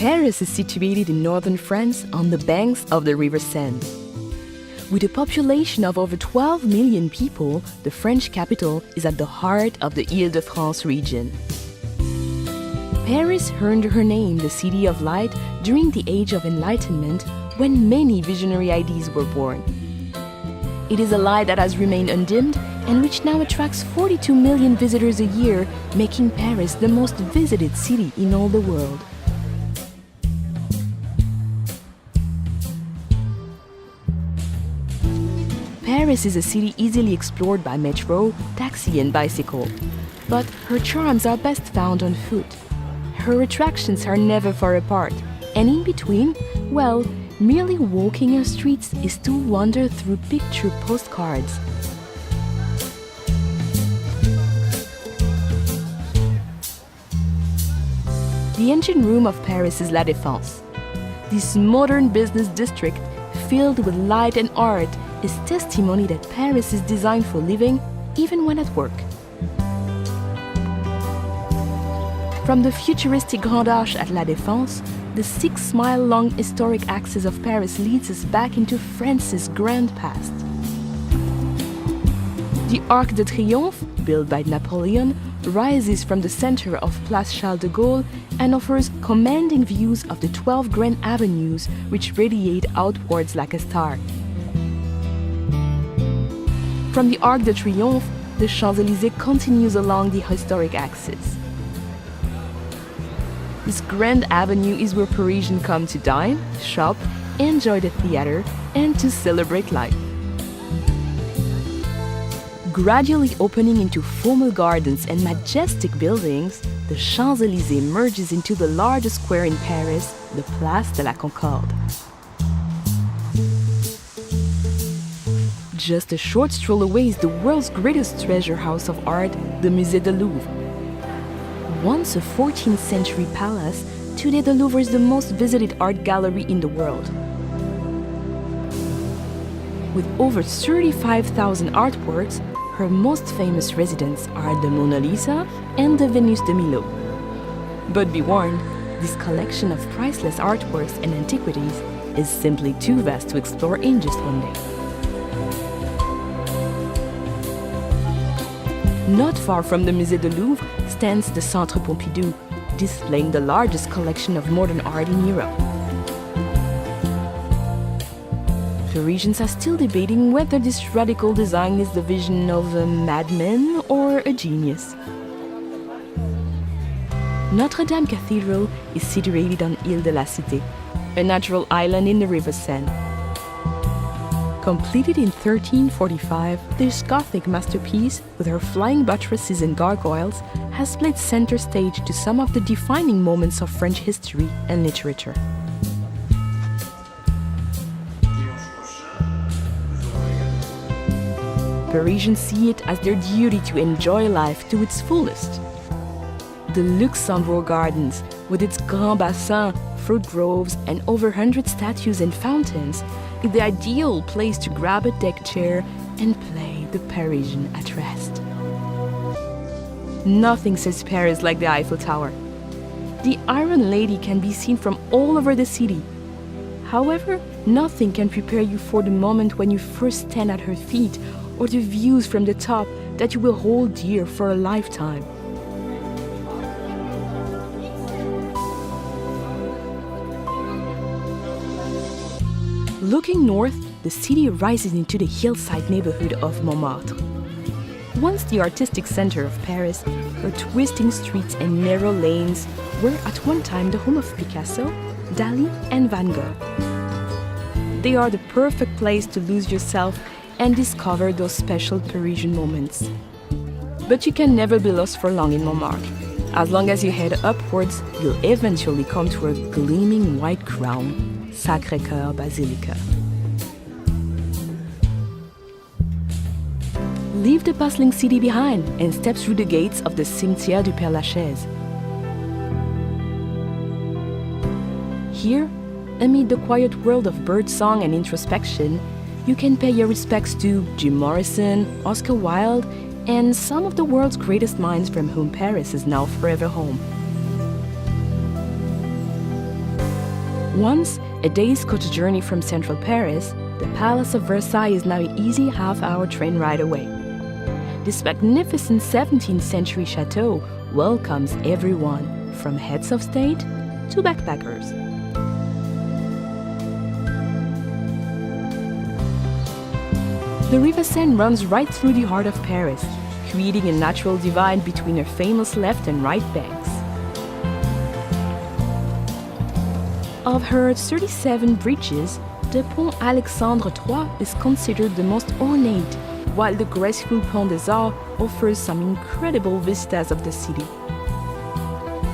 Paris is situated in northern France on the banks of the River Seine. With a population of over 12 million people, the French capital is at the heart of the Île-de-France region. Paris earned her name the City of Light during the Age of Enlightenment, when many visionary ideas were born. It is a light that has remained undimmed and which now attracts 42 million visitors a year, making Paris the most visited city in all the world. Paris is a city easily explored by metro, taxi and bicycle, but her charms are best found on foot. Her attractions are never far apart, and in between, well, merely walking her streets is to wander through picture postcards. The engine room of Paris is La Défense. This modern business district, filled with light and art, is testimony that Paris is designed for living, even when at work. From the futuristic Grand Arche at La Défense, the 6-mile-long historic axis of Paris leads us back into France's grand past. The Arc de Triomphe, built by Napoleon, rises from the center of Place Charles de Gaulle and offers commanding views of the 12 grand avenues which radiate outwards like a star. From the Arc de Triomphe, the Champs-Élysées continues along the historic axis. This grand avenue is where Parisians come to dine, shop, enjoy the theater, and to celebrate life. Gradually opening into formal gardens and majestic buildings, the Champs-Élysées merges into the largest square in Paris, the Place de la Concorde. Just a short stroll away is the world's greatest treasure house of art, the Musée du Louvre. Once a 14th century palace, today the Louvre is the most visited art gallery in the world. With over 35,000 artworks, her most famous residents are the Mona Lisa and the Venus de Milo. But be warned, this collection of priceless artworks and antiquities is simply too vast to explore in just one day. Not far from the Musée du Louvre stands the Centre Pompidou, displaying the largest collection of modern art in Europe. Parisians are still debating whether this radical design is the vision of a madman or a genius. Notre Dame Cathedral is situated on Île de la Cité, a natural island in the River Seine. Completed in 1345, this Gothic masterpiece, with her flying buttresses and gargoyles, has played center stage to some of the defining moments of French history and literature. Parisians see it as their duty to enjoy life to its fullest. The Luxembourg Gardens, with its Grand Bassin, fruit groves, and over 100 statues and fountains, is the ideal place to grab a deck chair and play the Parisian at rest. Nothing says Paris like the Eiffel Tower. The Iron Lady can be seen from all over the city. However, nothing can prepare you for the moment when you first stand at her feet, or the views from the top that you will hold dear for a lifetime. Looking north, the city rises into the hillside neighborhood of Montmartre. Once the artistic center of Paris, her twisting streets and narrow lanes were at one time the home of Picasso, Dali, and Van Gogh. They are the perfect place to lose yourself and discover those special Parisian moments. But you can never be lost for long in Montmartre. As long as you head upwards, you'll eventually come to a gleaming white crown, Sacré-Cœur Basilica. Leave the bustling city behind and step through the gates of the Cimetière du Père-Lachaise. Here, amid the quiet world of birdsong and introspection, you can pay your respects to Jim Morrison, Oscar Wilde, and some of the world's greatest minds from whom Paris is now forever home. Once a day's coach journey from central Paris, the Palace of Versailles is now an easy half-hour train ride away. This magnificent 17th century chateau welcomes everyone, from heads of state to backpackers. The River Seine runs right through the heart of Paris, creating a natural divide between her famous left and right banks. Of her 37 bridges, the Pont Alexandre III is considered the most ornate, while the graceful Pont des Arts offers some incredible vistas of the city.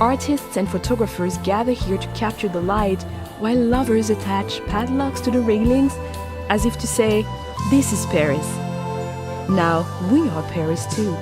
Artists and photographers gather here to capture the light, while lovers attach padlocks to the railings, as if to say, "This is Paris. Now we are Paris too."